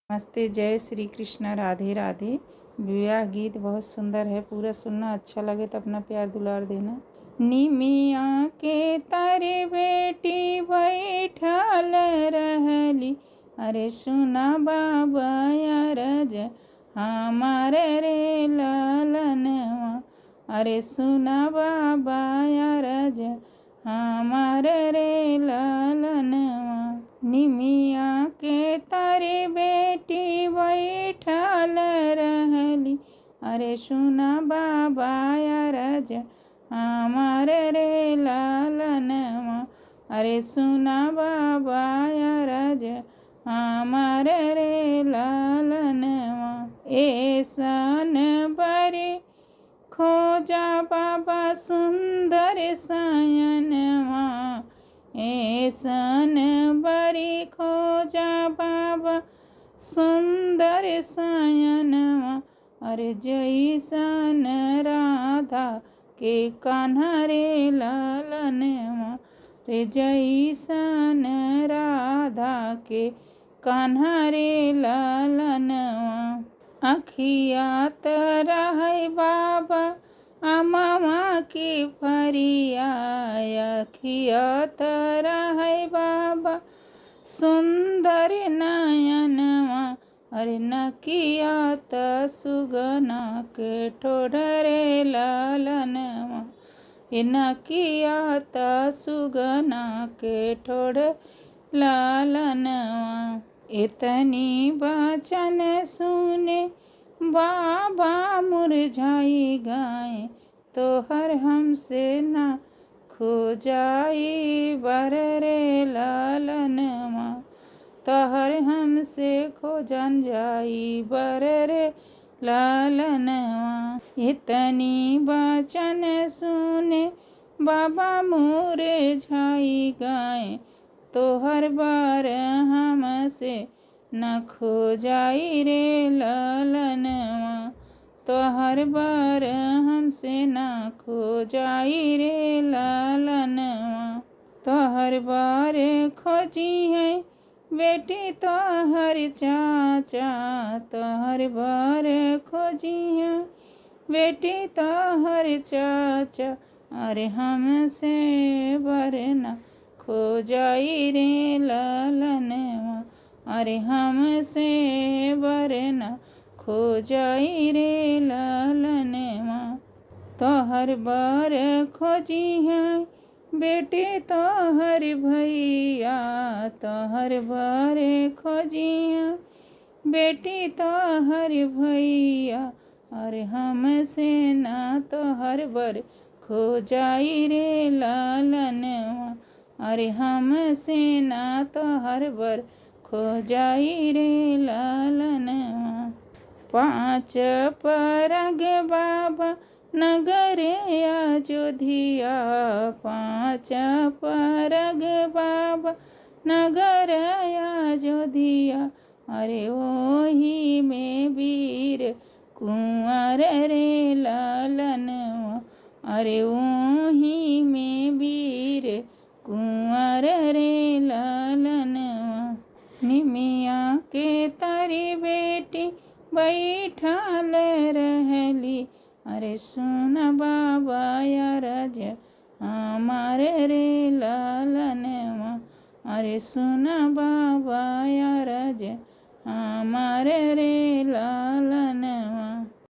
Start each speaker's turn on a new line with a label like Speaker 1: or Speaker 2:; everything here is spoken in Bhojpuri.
Speaker 1: नमस्ते, जय श्री कृष्ण, राधे राधे। विवाह गीत बहुत सुंदर है, पूरा सुनना। अच्छा लगे तो अपना प्यार दुलार देना। निमिया के तारे बेटी बैठल रहली, अरे सुना बाबा अरज हमार रे ललनवा, अरे सुना बाबा अरज हमार रे ललनवा। निमिया के तारे बेटी बैठल रहली, अरे सुना बाबा अरज हमार रे ललनवा, अरे सुना बाबा अरज हमार रे ललनवा। ऐसन बरे खोजा बाबा सुंदर सयनवा, ऐसन बरी खोजा बाबा सुंदर सयनवा, अरे जैसन राधा के कान्हा रे ललनवा, रे जैसन राधा के कान्हा रे ललनवा। अखिया तरह बाबा अमवा की फरिया, अखिया तरह बाबा सुंदर नयनवा, अरे नकिया त सुगना के ठोडरे ललनवा, नकिया त सुगना के ठोड ललनवा। इतनी वचन सुने बाबा मुरझाई गाए, तो हर हमसे ना खो जाई बर रे ललनवा, तोहर हमसे खोजन जाई बर रे ललनवा। इतनी वचन सुने बाबा मुरझाई गाए, तो हर बार हमसे न खो जाई रे ललनवा, तो हर बार हमसे न खो जाई रे ललनवा। तो हर बार खोजी है बेटी तो हर चाचा, तो हर बार खोजी है बेटी तो हर चाचा, अरे हमसे वरना खो जाई रे ललनवा, अरे हमसे वरना खो जाई रे ललनवा। तो हर बार खोजी है बेटी तो हर भैया, तो हर बार खोजी है बेटी तो हर भैया, अरे हमसे ना तो हर बार खो जाई रे ललनवा, अरे हमसे ना तो हर बार खो जाई रे ललनवा। पाँच परग बाबा नगर अयोध्या, पाँच परग बाबा नगर अयोध्या, अरे ओही में वीर कुंवर रे ललनवा, अरे ओही में वीर कुंवर रे ललनवा। निमिया के तारी बेटी बैठल रहली, अरे सुन बाबा अरज हमार रे ललनवा, अरे सुन बाबा अरज हमार रे ललन।